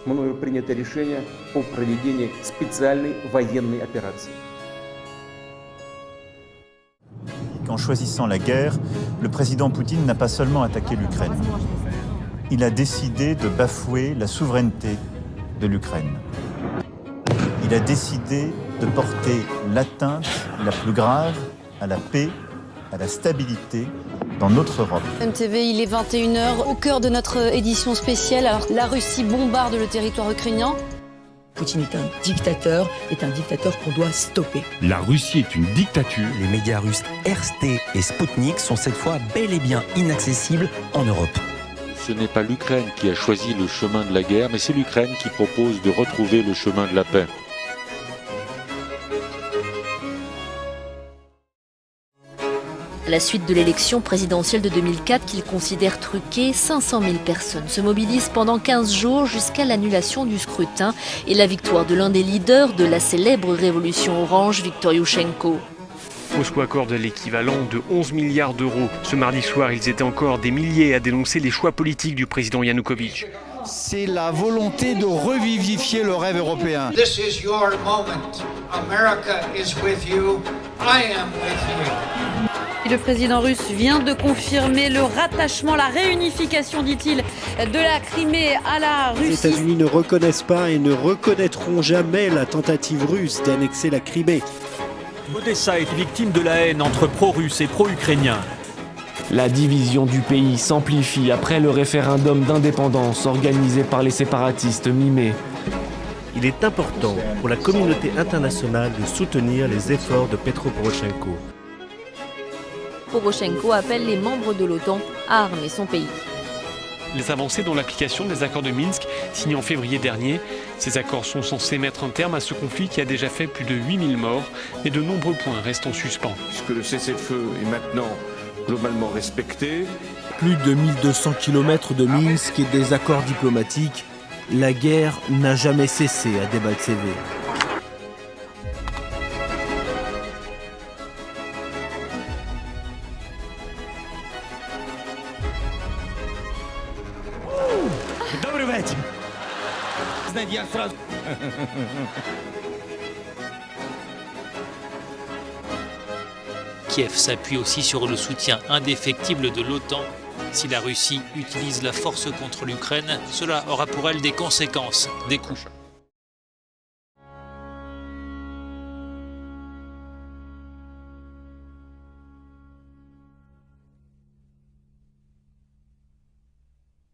мною принято решение о проведении специальной военной операции. En choisissant la guerre, le président Poutine n'a pas seulement attaqué l'Ukraine. Il a décidé de bafouer la souveraineté de l'Ukraine. Il a décidé de porter l'atteinte la plus grave à la paix, à la stabilité dans notre Europe. MTV, il est 21h, au cœur de notre édition spéciale. Alors, la Russie bombarde le territoire ukrainien. Poutine est un dictateur qu'on doit stopper. La Russie est une dictature. Les médias russes RT et Sputnik sont cette fois bel et bien inaccessibles en Europe. Ce n'est pas l'Ukraine qui a choisi le chemin de la guerre, mais c'est l'Ukraine qui propose de retrouver le chemin de la paix. À la suite de l'élection présidentielle de 2004 qu'il considère truquée, 500 000 personnes se mobilisent pendant 15 jours jusqu'à l'annulation du scrutin et la victoire de l'un des leaders de la célèbre révolution orange, Viktor Yushchenko. Moscou accorde l'équivalent de 11 milliards d'euros. Ce mardi soir, ils étaient encore des milliers à dénoncer les choix politiques du président Yanukovych. C'est la volonté de revivifier le rêve européen. This is your moment. America is with you. I am with you. Le président russe vient de confirmer le rattachement, la réunification, dit-il, de la Crimée à la Russie. Les États-Unis ne reconnaissent pas et ne reconnaîtront jamais la tentative russe d'annexer la Crimée. Odessa est victime de la haine entre pro-russes et pro-ukrainiens. La division du pays s'amplifie après le référendum d'indépendance organisé par les séparatistes mi-mai. Il est important pour la communauté internationale de soutenir les efforts de Petro Poroshenko. Poroshenko appelle les membres de l'OTAN à armer son pays. Les avancées dans l'application des accords de Minsk, signés en février dernier. Ces accords sont censés mettre un terme à ce conflit qui a déjà fait plus de 8000 morts, mais de nombreux points restent en suspens. Puisque le cessez-le-feu est maintenant globalement respecté. Plus de 1200 km de Minsk et des accords diplomatiques, la guerre n'a jamais cessé à Debaltseve. Kiev s'appuie aussi sur le soutien indéfectible de l'OTAN. Si la Russie utilise la force contre l'Ukraine, cela aura pour elle des conséquences, des coûts.